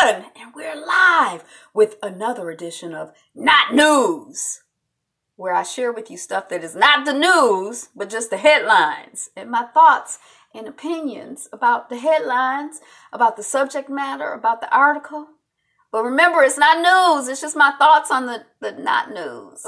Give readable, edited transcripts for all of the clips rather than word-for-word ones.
everyone, and we're live with another edition of Not News, where I share with you stuff that is not the news, but just the headlines and my thoughts and opinions about the headlines, about the subject matter, about the article. But remember, it's not news. It's just my thoughts on the not news.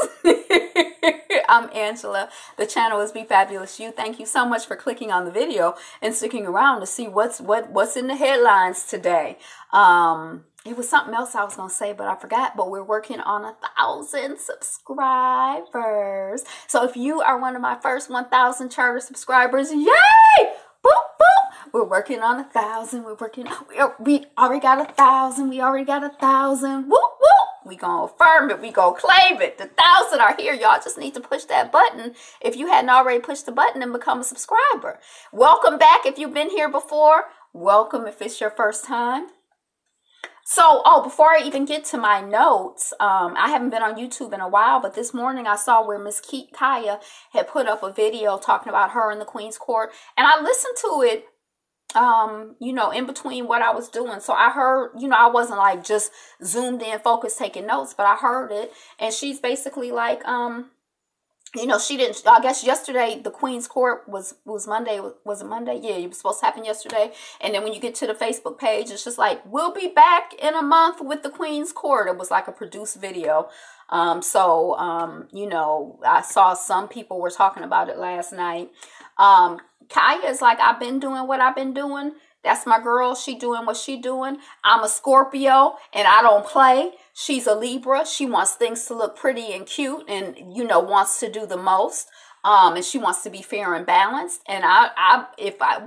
I'm Angela. The channel is Be Fabulous You. Thank you so much for clicking on the video and sticking around to see what's in the headlines today. It was something else I was going to say, but I forgot. But we're working on 1,000 subscribers. So if you are one of my first 1,000 charter subscribers, yay! Boop, boop. We're working on 1,000. We already got 1,000. We already got 1,000. Whoop, whoop. We gonna affirm it. We gonna claim it. The 1,000 are here. Y'all just need to push that button if you hadn't already pushed the button and become a subscriber. Welcome back if you've been here before. Welcome if it's your first time. So, before I even get to my notes, I haven't been on YouTube in a while, but this morning I saw where Miss Khia had put up a video talking about her in the Queen's Court, and I listened to it, in between what I was doing. So I heard, I wasn't like just zoomed in, focused, taking notes, but I heard it, and she's basically like, she didn't, I guess yesterday, the Queen's Court was Monday. Was it Monday? Yeah, it was supposed to happen yesterday. And then when you get to the Facebook page, it's just like, we'll be back in a month with the Queen's Court. It was like a produced video. I saw some people were talking about it last night. Khia is like, I've been doing what I've been doing. That's my girl. She doing what she doing. I'm a Scorpio and I don't play. She's a Libra. She wants things to look pretty and cute and, wants to do the most. And she wants to be fair and balanced. And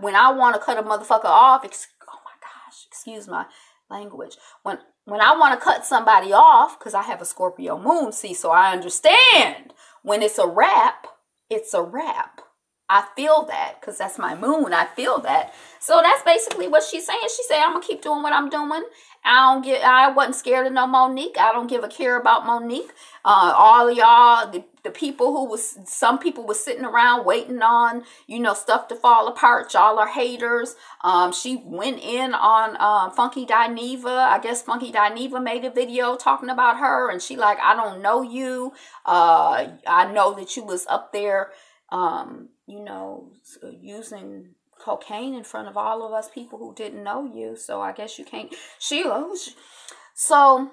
when I want to cut a motherfucker off, excuse my language. When I want to cut somebody off, because I have a Scorpio moon, so I understand when it's a wrap, it's a wrap. I feel that because that's my moon. I feel that. So that's basically what she's saying. She said, I'm going to keep doing what I'm doing. I wasn't scared of no Monique. I don't give a care about Monique. All of y'all, the people some people was sitting around waiting on, stuff to fall apart. Y'all are haters. She went in on Funky Dineva. I guess Funky Dineva made a video talking about her. And she like, I don't know you. I know that you was up there, using cocaine in front of all of us people who didn't know you. So I guess you can't. So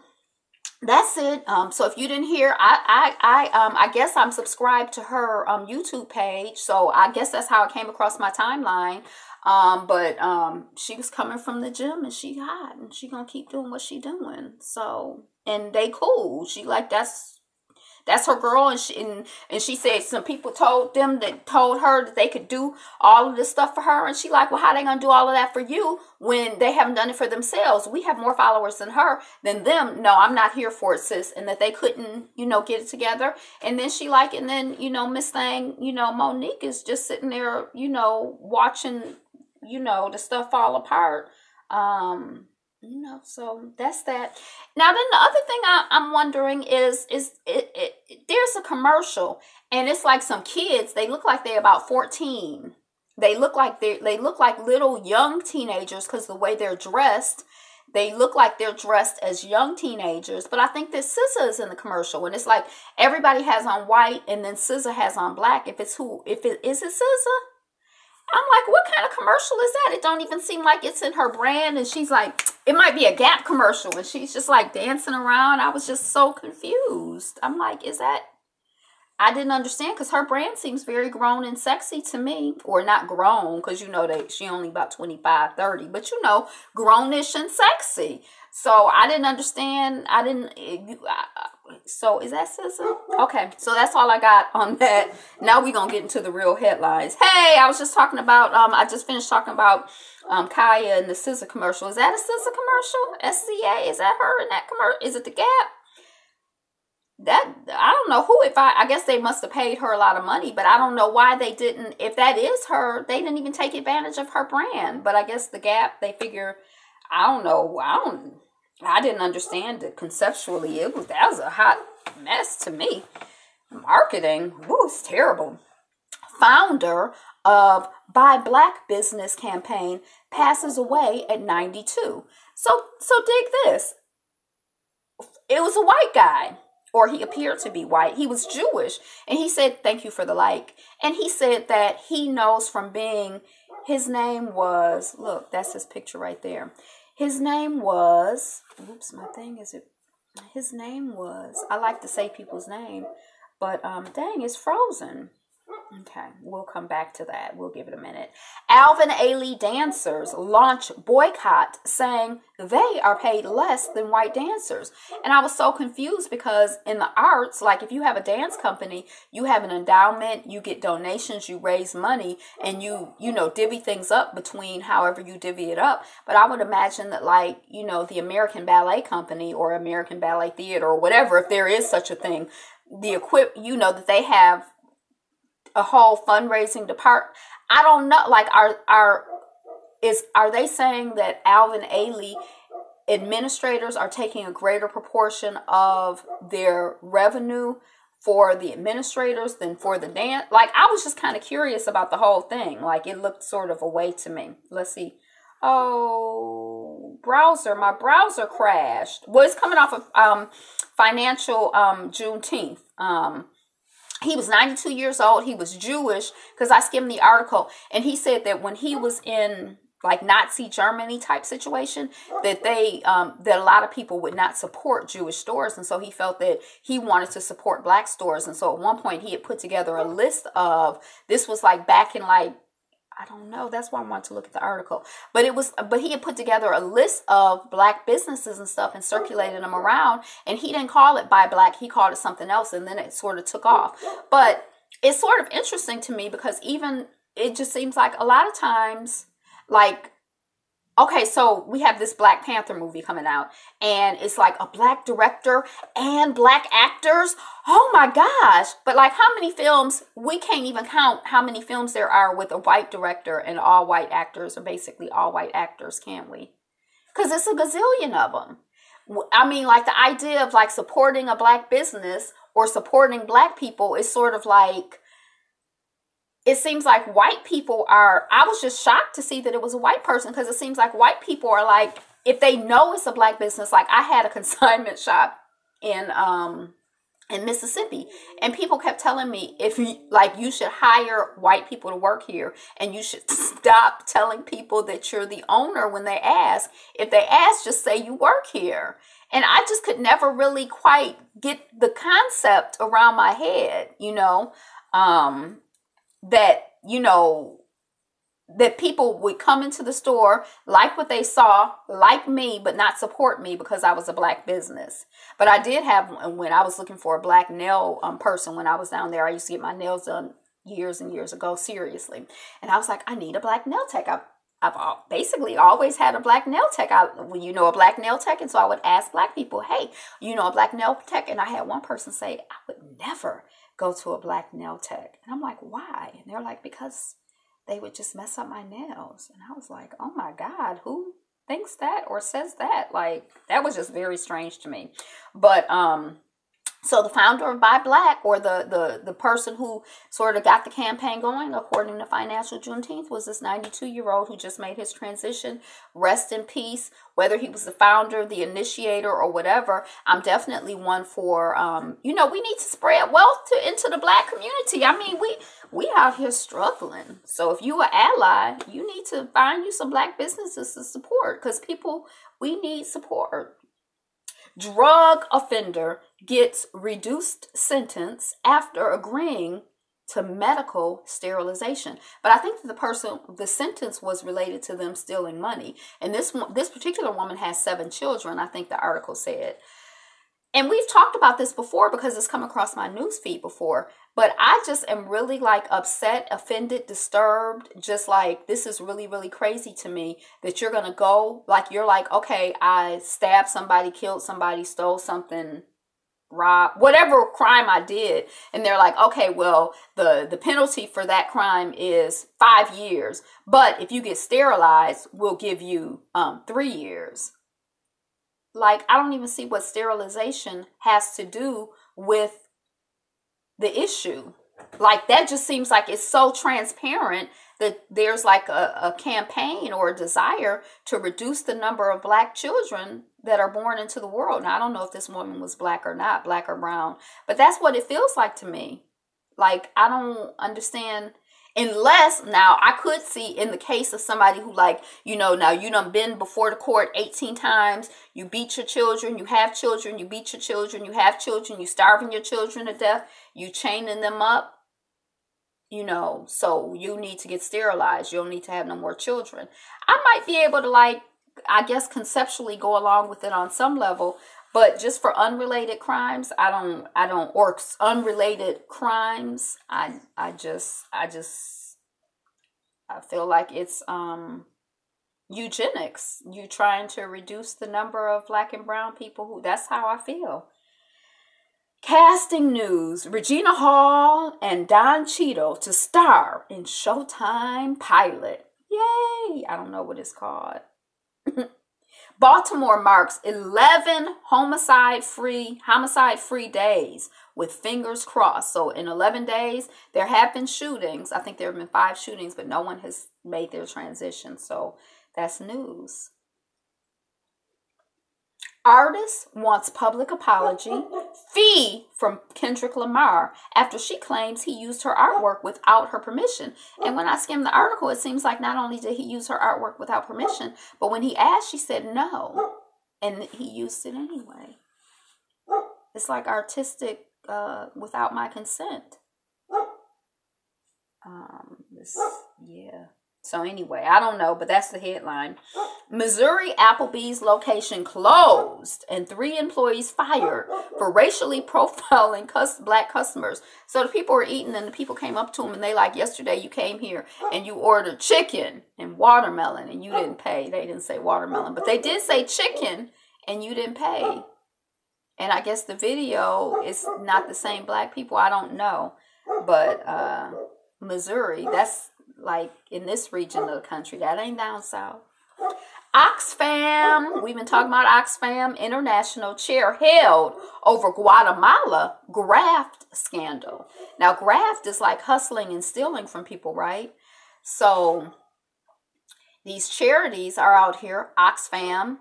that's it. So if you didn't hear, I guess I'm subscribed to her YouTube page. So I guess that's how it came across my timeline. But she was coming from the gym and she hot and she gonna keep doing what she doing. So, and they cool. She like, that's her girl, and she said some people told her that they could do all of this stuff for her, and she like, well, how they gonna do all of that for you when they haven't done it for themselves? We have more followers than them. No, I'm not here for it, sis, and that they couldn't, get it together. And then she like, and then Miss Thang, Monique is just sitting there, watching, the stuff fall apart. So that's that. Now, then the other thing I'm wondering is there's a commercial and it's like some kids, they look like they're about 14. They look like little young teenagers because the way they're dressed, they look like they're dressed as young teenagers. But I think that SZA is in the commercial and it's like everybody has on white and then SZA has on black. Is it SZA? I'm like, what kind of commercial is that? It don't even seem like it's in her brand. And she's like, it might be a Gap commercial. And she's just like dancing around. I was just so confused. I'm like, I didn't understand because her brand seems very grown and sexy to me. Or not grown because she only about 25, 30. But grownish and sexy. So I didn't understand. So is that SZA? Okay, so that's all I got on that. Now we're going to get into the real headlines. Hey, I was just talking about, I just finished talking about Khia and the SZA commercial. Is that a SZA commercial? SZA? Is that her in that commercial? Is it the Gap? That, I don't know who, I guess they must have paid her a lot of money, but I don't know why they didn't, if that is her, they didn't even take advantage of her brand. But I guess the Gap, they figure, I don't know, I didn't understand it conceptually. That was a hot mess to me. Marketing, it's terrible. Founder of Buy Black Business campaign passes away at 92. So dig this. It was a white guy, or he appeared to be white. He was Jewish, and he said, "Thank you for the like." And he said that he knows from being, his name was, look, that's his picture right there. His name was, oops, my thing is it. His name was, I like to say people's name, but dang, it's frozen. Okay, we'll come back to that. We'll give it a minute. Alvin Ailey dancers launch boycott saying they are paid less than white dancers. And I was so confused because in the arts, like if you have a dance company, you have an endowment, you get donations, you raise money, and you divvy things up between however you divvy it up. But I would imagine that like, the American Ballet Company or American Ballet Theater or whatever, if there is such a thing, that they have a whole fundraising department. I don't know. Like, are they saying that Alvin Ailey administrators are taking a greater proportion of their revenue for the administrators than for the dance? Like, I was just kind of curious about the whole thing. Like, it looked sort of a way to me. Let's see. Oh, my browser crashed. Well, it's coming off of financial Juneteenth. He was 92 years old. He was Jewish, because I skimmed the article, and he said that when he was in like Nazi Germany type situation, that that a lot of people would not support Jewish stores, and so he felt that he wanted to support black stores. And so at one point he had put together a list of, this was like back in like, I don't know. That's why I wanted to look at the article. But he had put together a list of black businesses and stuff and circulated them around. And he didn't call it Buy Black. He called it something else. And then it sort of took off. But it's sort of interesting to me because it just seems like a lot of times, like, okay, so we have this Black Panther movie coming out, and it's like a black director and black actors. Oh my gosh. But like, how many films, we can't even count how many films there are with a white director and all white actors, or basically all white actors, can't we? Because it's a gazillion of them. I mean, like, the idea of like supporting a black business or supporting black people is sort of like, it seems like white people I was just shocked to see that it was a white person, because it seems like white people are like, if they know it's a black business, like I had a consignment shop in Mississippi, and people kept telling me, you should hire white people to work here, and you should stop telling people that you're the owner when they ask. If they ask, just say you work here. And I just could never really quite get the concept around my head, that people would come into the store, like what they saw, like me, but not support me because I was a black business. But I did have, when I was looking for a black nail person when I was down there, I used to get my nails done years and years ago, seriously. And I was like, I need a black nail tech. I've basically always had a black nail tech. A black nail tech. And so I would ask black people, hey, a black nail tech? And I had one person say, I would never go to a black nail tech. And I'm like, why? And they're like, because they would just mess up my nails. And I was like, oh my God, who thinks that or says that? Like, that was just very strange to me. But so the founder of Buy Black, or the person who sort of got the campaign going, according to Financial Juneteenth, was this 92-year-old who just made his transition. Rest in peace. Whether he was the founder, the initiator, or whatever, I'm definitely one for, we need to spread wealth into the black community. I mean, we out here struggling. So if you an ally, you need to find you some black businesses to support, because we need support. Drug offender gets reduced sentence after agreeing to medical sterilization. But I think that the sentence was related to them stealing money. And this particular woman has 7 children, I think the article said. And we've talked about this before because it's come across my news feed before. But I just am really like upset, offended, disturbed. Just like, this is really, really crazy to me that you're going to go, like, you're like, okay, I stabbed somebody, killed somebody, stole something, robbed, whatever crime I did. And they're like, okay, well, the penalty for that crime is 5 years. But if you get sterilized, we'll give you 3 years. Like, I don't even see what sterilization has to do with the issue. Like, that just seems like it's so transparent that there's like a campaign or a desire to reduce the number of black children that are born into the world. Now, I don't know if this woman was black or not, black or brown, but that's what it feels like to me. Like, I don't understand. Unless, now, I could see in the case of somebody who, like, now you done been before the court 18 times, you beat your children, you have children, you beat your children, you have children, you starving your children to death, you chaining them up, so you need to get sterilized. You don't need to have no more children. I might be able to, like, I guess conceptually go along with it on some level, but just for unrelated crimes, or unrelated crimes, I feel like it's eugenics. You trying to reduce the number of black and brown people that's how I feel. Casting news, Regina Hall and Don Cheadle to star in Showtime pilot. Yay! I don't know what it's called. Baltimore marks 11 homicide-free days with fingers crossed. So in 11 days, there have been shootings. I think there have been 5 shootings, but no one has made their transition. So that's news. Artist wants public apology, fee from Kendrick Lamar after she claims he used her artwork without her permission. And when I skimmed the article, it seems like not only did he use her artwork without permission, but when he asked, she said no. And he used it anyway. It's like artistic without my consent. Yeah. So anyway, I don't know, but that's the headline. Missouri Applebee's location closed and 3 employees fired for racially profiling black customers. So the people were eating and the people came up to them and they like, yesterday you came here and you ordered chicken and watermelon and you didn't pay. They didn't say watermelon, but they did say chicken and you didn't pay. And I guess the video is not the same black people. I don't know. But Missouri, that's like in this region of the country. That ain't down south. Oxfam, we've been talking about Oxfam International chair held over Guatemala graft scandal. Now, graft is like hustling and stealing from people, right? So these charities are out here, Oxfam,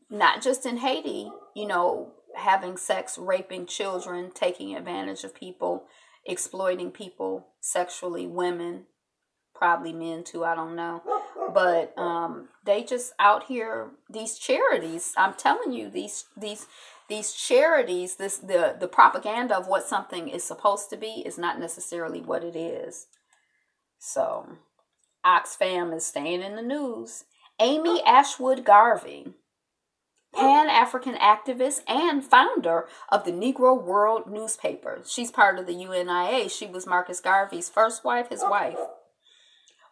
not just in Haiti, having sex, raping children, taking advantage of people, exploiting people sexually, women, probably men too, I don't know. But they just out here, these charities, I'm telling you, these charities, the propaganda of what something is supposed to be is not necessarily what it is. So Oxfam is staying in the news. Amy Ashwood Garvey, Pan-African activist and founder of the Negro World newspaper. She's part of the UNIA. She was Marcus Garvey's first wife, his wife.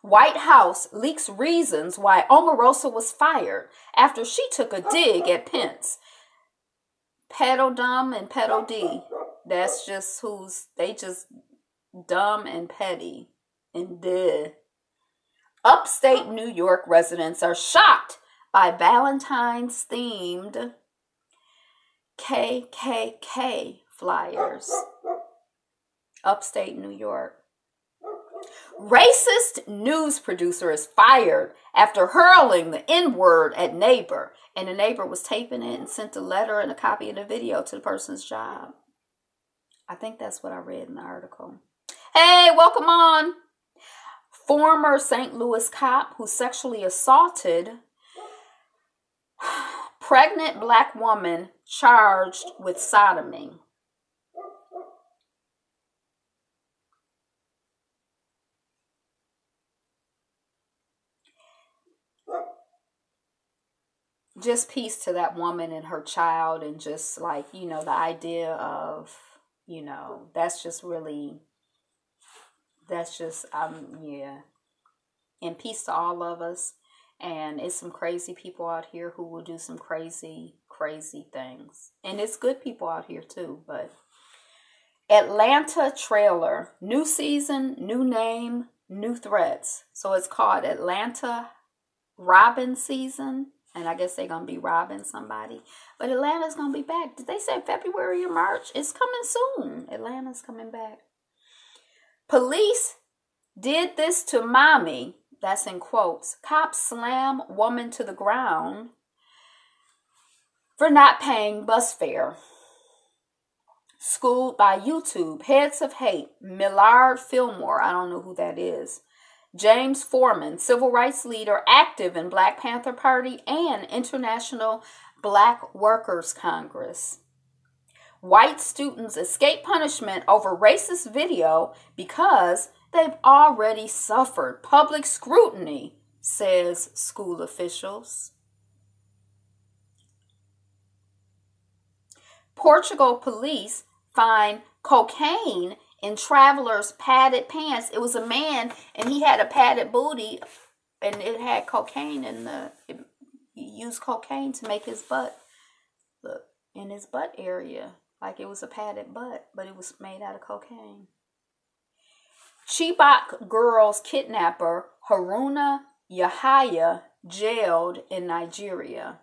White House leaks reasons why Omarosa was fired after she took a dig at Pence. Pedo dumb and pedo D. That's just they just dumb and petty and duh. Upstate New York residents are shocked by Valentine's themed KKK flyers. Upstate New York. Racist news producer is fired after hurling the N-word at neighbor. And the neighbor was taping it and sent a letter and a copy of the video to the person's job. I think that's what I read in the article. Hey, welcome on. Former St. Louis cop who sexually assaulted pregnant black woman charged with sodomy. Just peace to that woman and her child, and just like, the idea of, that's just yeah. And peace to all of us. And it's some crazy people out here who will do some crazy, crazy things. And it's good people out here too, but Atlanta trailer, new season, new name, new threats. So it's called Atlanta Robbing Season. And I guess they're going to be robbing somebody. But Atlanta's going to be back. Did they say February or March? It's coming soon. Atlanta's coming back. Police Did this to mommy, that's in quotes. Cops slam woman to the ground for not paying bus fare. Schooled by YouTube. Heads of hate. Millard Fillmore, I don't know who that is. James Foreman, civil rights leader, active in Black Panther Party and International Black Workers Congress. White students escape punishment over racist video because they've already suffered public scrutiny, says school officials. Portugal police find cocaine in travelers' padded pants. It was a man, and he had a padded booty, and it had cocaine he used cocaine to make his butt look in his butt area like it was a padded butt, but it was made out of cocaine. Chibok girls kidnapper Haruna Yahaya jailed in Nigeria.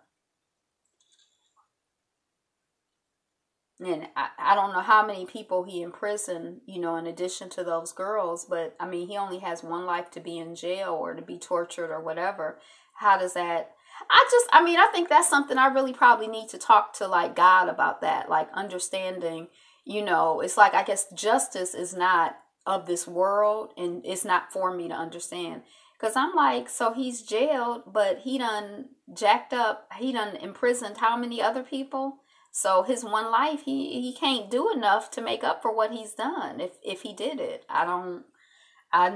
And I don't know how many people he imprisoned, in addition to those girls. But, I mean, he only has one life to be in jail or to be tortured or whatever. How does that... I think that's something I really probably need to talk to, like, God about that. Like, understanding, it's like, I guess justice is not of this world. And it's not for me to understand. Because I'm like, so he's jailed, but he done jacked up. He done imprisoned how many other people? So his one life, he can't do enough to make up for what he's done if he did it. I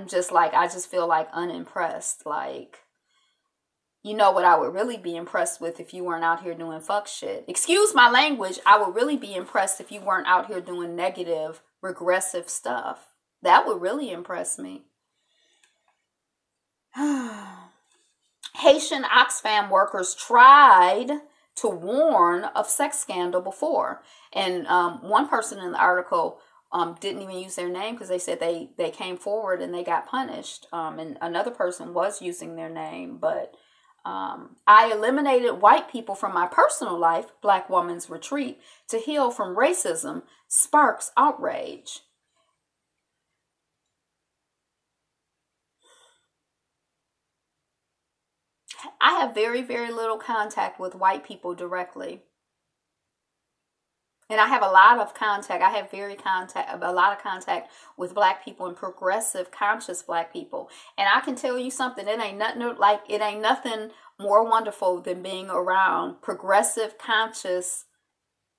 just feel like unimpressed. Like, what I would really be impressed with if you weren't out here doing fuck shit. Excuse my language. I would really be impressed if you weren't out here doing negative, regressive stuff. That would really impress me. Haitian Oxfam workers tried to warn of sex scandal before. And one person in the article didn't even use their name because they said they came forward and they got punished. And another person was using their name. But I eliminated white people from my personal life, Black woman's retreat, to heal from racism, sparks outrage. I have very, very little contact with white people directly. And I have a lot of contact. I have a lot of contact with Black people and progressive, conscious Black people. And I can tell you something. It ain't nothing more wonderful than being around progressive, conscious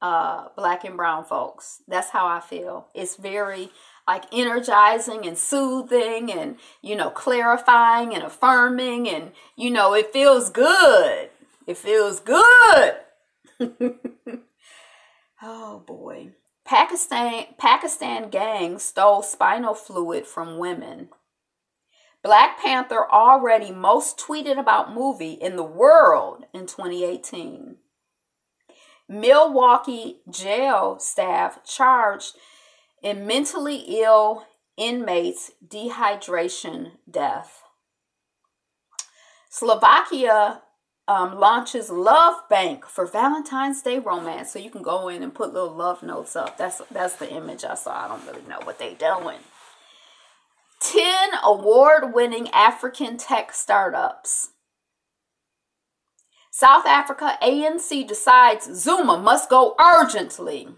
Black and brown folks. That's how I feel. It's very energizing and soothing and, clarifying and affirming and, it feels good. It feels good. Oh boy. Pakistan gang stole spinal fluid from women. Black Panther already most tweeted about movie in the world in 2018. Milwaukee jail staff charged in mentally ill inmates' dehydration death. Slovakia launches love bank for Valentine's Day romance. So you can go in and put little love notes up. That's the image I saw. I don't really know what they doing. 10 award-winning African tech startups. South Africa ANC decides Zuma must go urgently.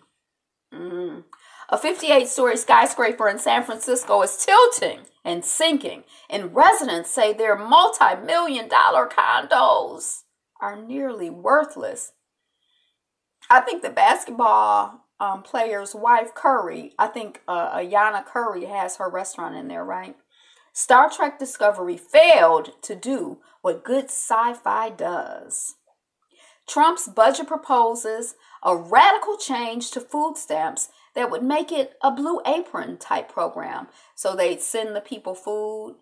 A 58-story skyscraper in San Francisco is tilting and sinking, and residents say their multi-million-dollar condos are nearly worthless. I think the basketball player's wife, Curry, Ayana Curry has her restaurant in there, right? Star Trek Discovery failed to do what good sci-fi does. Trump's budget proposes a radical change to food stamps that would make it a Blue Apron type program. So they'd send the people food.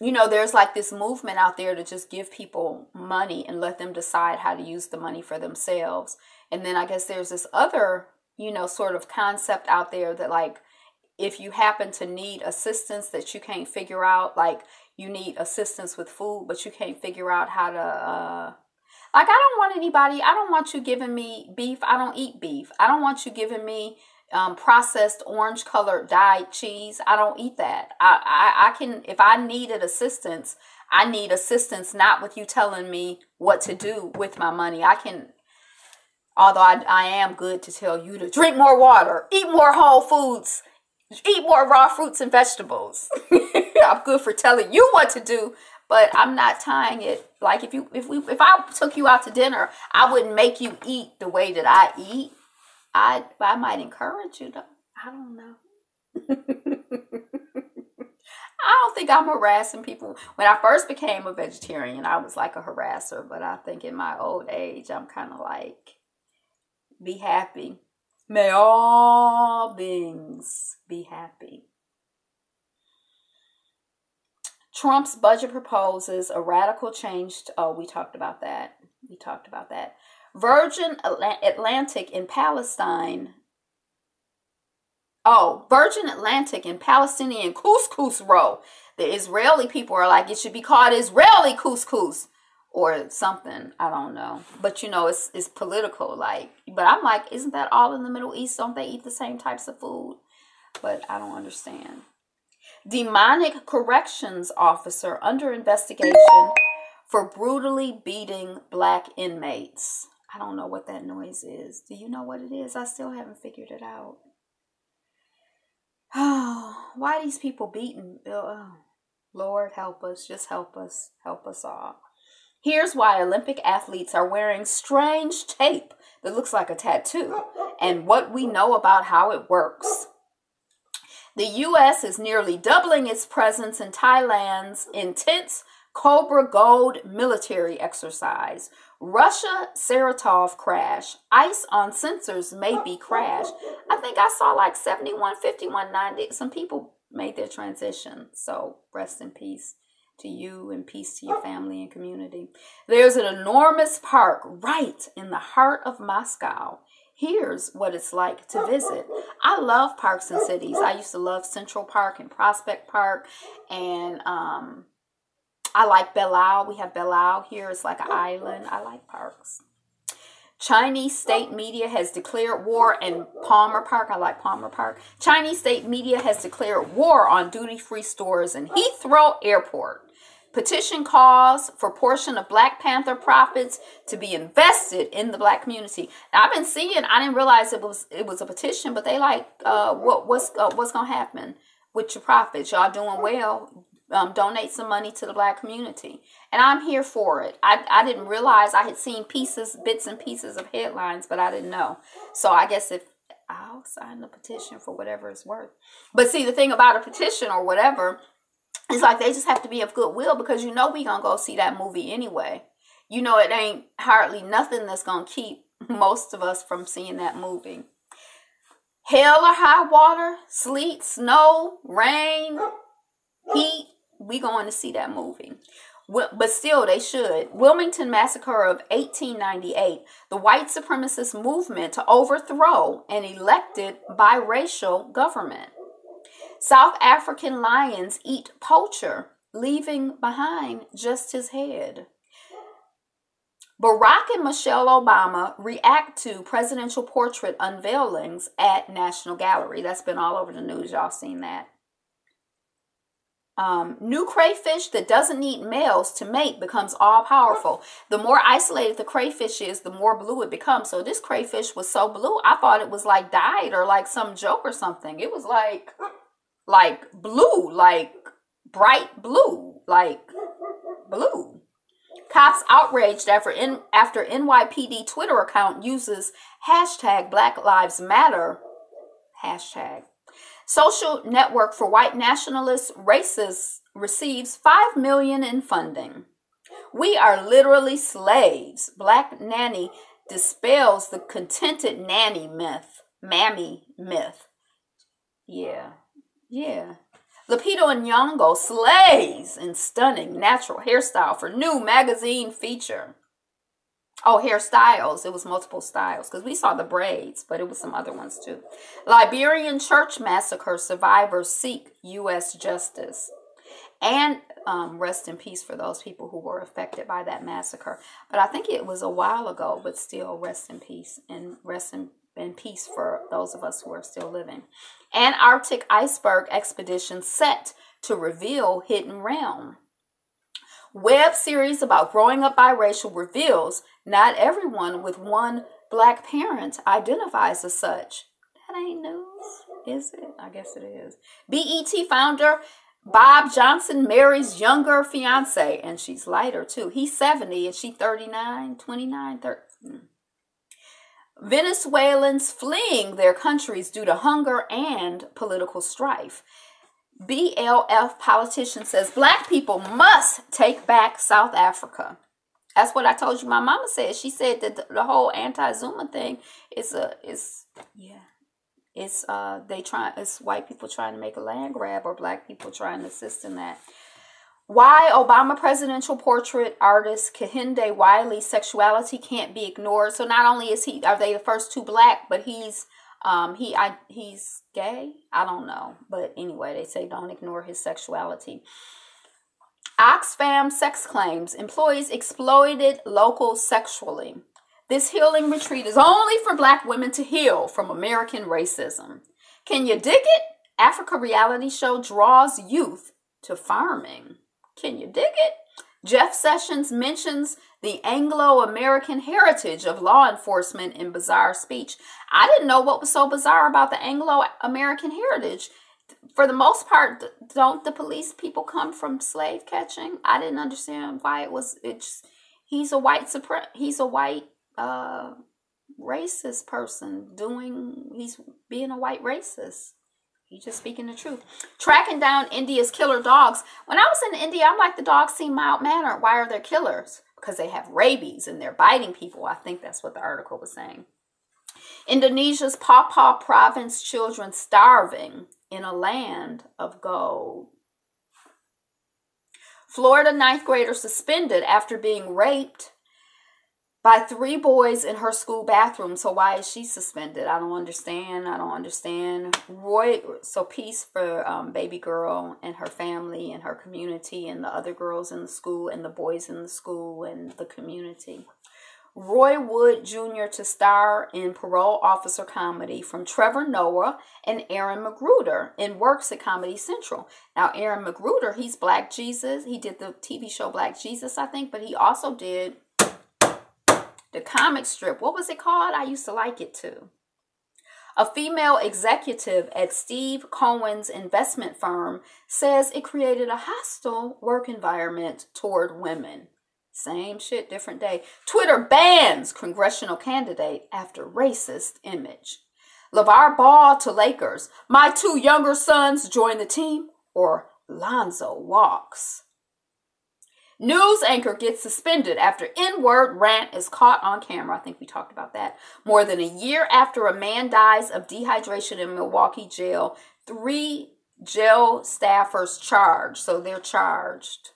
There's this movement out there to just give people money and let them decide how to use the money for themselves. And then I guess there's this other, sort of concept out there that if you happen to need assistance that you can't figure out, you need assistance with food, but you can't figure out how to, I don't want you giving me beef. I don't eat beef. I don't want you giving me processed orange colored dyed cheese. I don't eat that. I can, if I needed assistance, I need assistance, not with you telling me what to do with my money. I can, although I am good to tell you to drink more water, eat more whole foods, eat more raw fruits and vegetables. I'm good for telling you what to do, but I'm not tying it. Like if I took you out to dinner, I wouldn't make you eat the way that I eat. I might encourage you though. I don't know. I don't think I'm harassing people. When I first became a vegetarian, I was like a harasser, but I think in my old age, I'm kind of like, be happy. May all beings be happy. Trump's budget proposes a radical change. We talked about that. Virgin Atlantic in Palestinian Palestinian couscous roll. The Israeli people are like, it should be called Israeli couscous or something. I don't know. But it's political. But I'm like, isn't that all in the Middle East? Don't they eat the same types of food? But I don't understand. Demonic corrections officer under investigation for brutally beating black inmates. I don't know what that noise is. Do you know what it is? I still haven't figured it out. Oh, why are these people beating? Oh, Lord, help us. Just help us. Help us all. Here's why Olympic athletes are wearing strange tape that looks like a tattoo and what we know about how it works. The U.S. is nearly doubling its presence in Thailand's intense Cobra Gold military exercise. Russia Saratov crash. Ice on sensors may be crash. I think I saw like 71, 51, 90. Some people made their transition. So rest in peace to you and peace to your family and community. There's an enormous park right in the heart of Moscow. Here's what it's like to visit. I love parks and cities. I used to love Central Park and Prospect Park, and I like Belle. We have Belle here. It's like an island. I like parks. Chinese state media has declared war in Palmer Park. I like Palmer Park. Chinese state media has declared war on duty-free stores in Heathrow Airport. Petition calls for portion of Black Panther profits to be invested in the black community. Now, I've been seeing, I didn't realize it was a petition, but they like, what's going to happen with your profits? Y'all doing well. Donate some money to the black community. And I'm here for it. I didn't realize. I had seen bits and pieces of headlines, but I didn't know. So I guess if I'll sign the petition for whatever it's worth. But see, the thing about a petition or whatever, it's like they just have to be of goodwill because we going to go see that movie anyway. It ain't hardly nothing that's going to keep most of us from seeing that movie. Hell or high water, sleet, snow, rain, heat, we going to see that movie. But still, they should. Wilmington Massacre of 1898, the white supremacist movement to overthrow an elected biracial government. South African lions eat poacher, leaving behind just his head. Barack and Michelle Obama react to presidential portrait unveilings at National Gallery. That's been all over the news. Y'all seen that. New crayfish that doesn't need males to mate becomes all powerful. The more isolated the crayfish is, the more blue it becomes. So this crayfish was so blue, I thought it was like dyed or like some joke or something. It was like blue, like bright blue, like blue. Cops outraged after NYPD Twitter account uses hashtag Black Lives Matter hashtag. Social network for white nationalist racists receives $5 million in funding. We are literally slaves. Black nanny dispels the contented nanny myth. Mammy myth. Yeah. Lupita Nyong'o slays in stunning natural hairstyle for new magazine feature. Oh, hairstyles. It was multiple styles because we saw the braids, but it was some other ones too. Liberian church massacre survivors seek U.S. justice. And rest in peace for those people who were affected by that massacre. But I think it was a while ago, but still rest in peace. And rest in and peace for those of us who are still living. Antarctic iceberg expedition set to reveal hidden realm. Web series about growing up biracial reveals not everyone with one black parent identifies as such. That ain't news, is it? I guess it is. BET founder Bob Johnson marries younger fiance, and she's lighter too. He's 70 and she 39, 29, 30. Venezuelans fleeing their countries due to hunger and political strife. BLF politician says black people must take back South Africa. That's what I told you my mama said. She said that the whole anti-Zuma thing is it's white people trying to make a land grab or black people trying to assist in that. Why Obama presidential portrait artist Kehinde Wiley's sexuality can't be ignored. So not only are they the first two black, but he's gay. I don't know, but anyway, they say don't ignore his sexuality. Oxfam sex claims employees exploited locals sexually. This healing retreat is only for black women to heal from American racism. Can you dig it? Africa reality show draws youth to farming. Can you dig it? Jeff Sessions mentions the Anglo-American heritage of law enforcement in bizarre speech. I didn't know what was so bizarre about the Anglo-American heritage. For the most part, don't the police people come from slave catching? I didn't understand why it was. He's a white racist person he's being a white racist. He's just speaking the truth. Tracking down India's killer dogs. When I was in India, I'm like, the dogs seem mild-mannered. Why are they killers? Because they have rabies and they're biting people. I think that's what the article was saying. Indonesia's Papua province children starving in a land of gold. Florida ninth grader suspended after being raped by 3 boys in her school bathroom. So why is she suspended? I don't understand. So peace for baby girl and her family and her community and the other girls in the school and the boys in the school and the community. Roy Wood Jr. to star in parole officer comedy from Trevor Noah and Aaron McGruder in works at Comedy Central. Now, Aaron McGruder, he's Black Jesus. He did the TV show Black Jesus, I think, but he also did the comic strip. What was it called? I used to like it too. A female executive at Steve Cohen's investment firm says it created a hostile work environment toward women. Same shit, different day. Twitter bans congressional candidate after racist image. LeVar Ball to Lakers. My 2 younger sons join the team, or Lonzo walks. News anchor gets suspended after N-word rant is caught on camera. I think we talked about that. More than a year after a man dies of dehydration in Milwaukee jail, 3 jail staffers charged. So they're charged.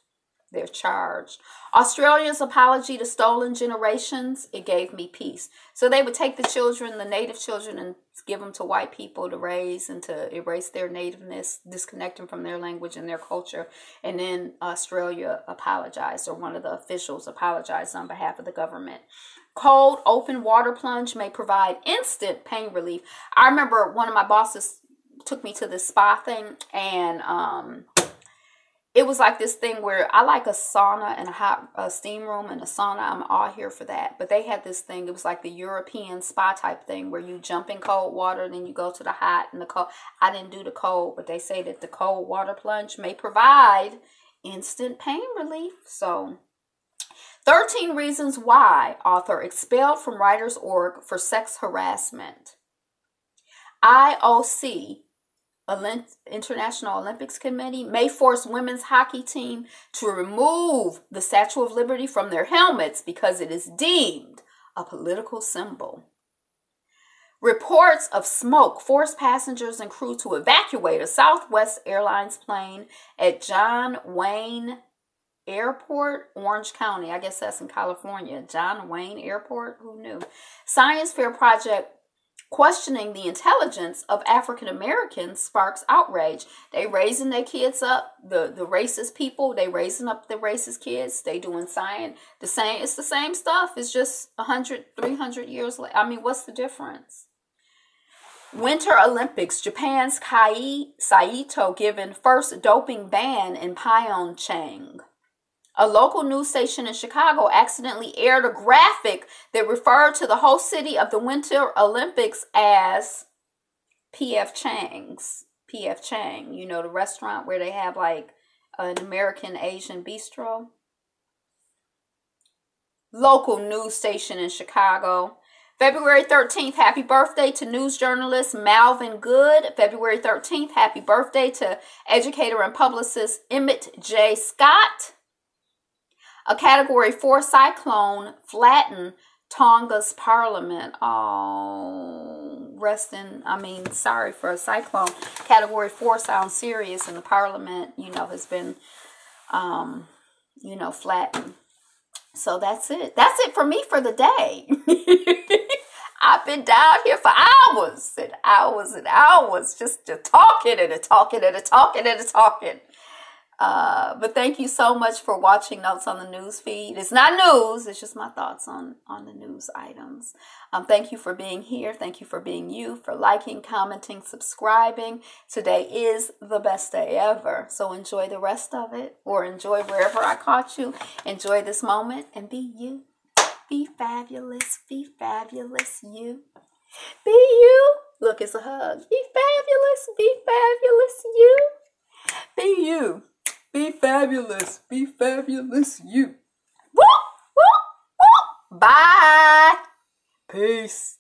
Australia's apology to stolen generations, it gave me peace. So they would take the children, the native children, and give them to white people to raise and to erase their nativeness, disconnect them from their language and their culture. And then Australia apologized, or one of the officials apologized on behalf of the government. Cold open water plunge may provide instant pain relief. I remember one of my bosses took me to this spa thing, and it was like this thing where I like a sauna and a steam room and a sauna. I'm all here for that. But they had this thing. It was like the European spa type thing where you jump in cold water and then you go to the hot and the cold. I didn't do the cold, but they say that the cold water plunge may provide instant pain relief. So 13 reasons why author expelled from Writers Org for sex harassment. IOC, International Olympics Committee, may force women's hockey team to remove the Statue of Liberty from their helmets because it is deemed a political symbol. Reports of smoke forced passengers and crew to evacuate a Southwest Airlines plane at John Wayne Airport, Orange County. I guess that's in California. John Wayne Airport, who knew? Science Fair project questioning the intelligence of African Americans sparks outrage. They raising their kids up, the racist people, they raising up the racist kids. They doing science, it's the same stuff. It's just 100, 300 years later. I mean, what's the difference? Winter Olympics. Japan's Saito given first doping ban in Pyeongchang. A local news station in Chicago accidentally aired a graphic that referred to the host city of the Winter Olympics as P.F. Chang's. P.F. Chang, you know, the restaurant where they have like an American Asian bistro. Local news station in Chicago. February 13th, happy birthday to news journalist Malvin Good. February 13th, happy birthday to educator and publicist Emmett J. Scott. A Category 4 cyclone flattened Tonga's parliament. Oh, sorry for a cyclone. Category 4 sounds serious, and the parliament, has been, flattened. So that's it. That's it for me for the day. I've been down here for hours and hours and hours just talking and talking and talking and talking. But thank you so much for watching Notes on the News feed. It's not news. It's just my thoughts on the news items. Thank you for being here. Thank you for being you, for liking, commenting, subscribing. Today is the best day ever. So enjoy the rest of it, or enjoy wherever I caught you. Enjoy this moment and be you. Be fabulous. Be fabulous, you. Be you. Look, it's a hug. Be fabulous. Be fabulous, you. Be you. Be fabulous. Be fabulous, you. Woo, woo, woo. Bye. Peace.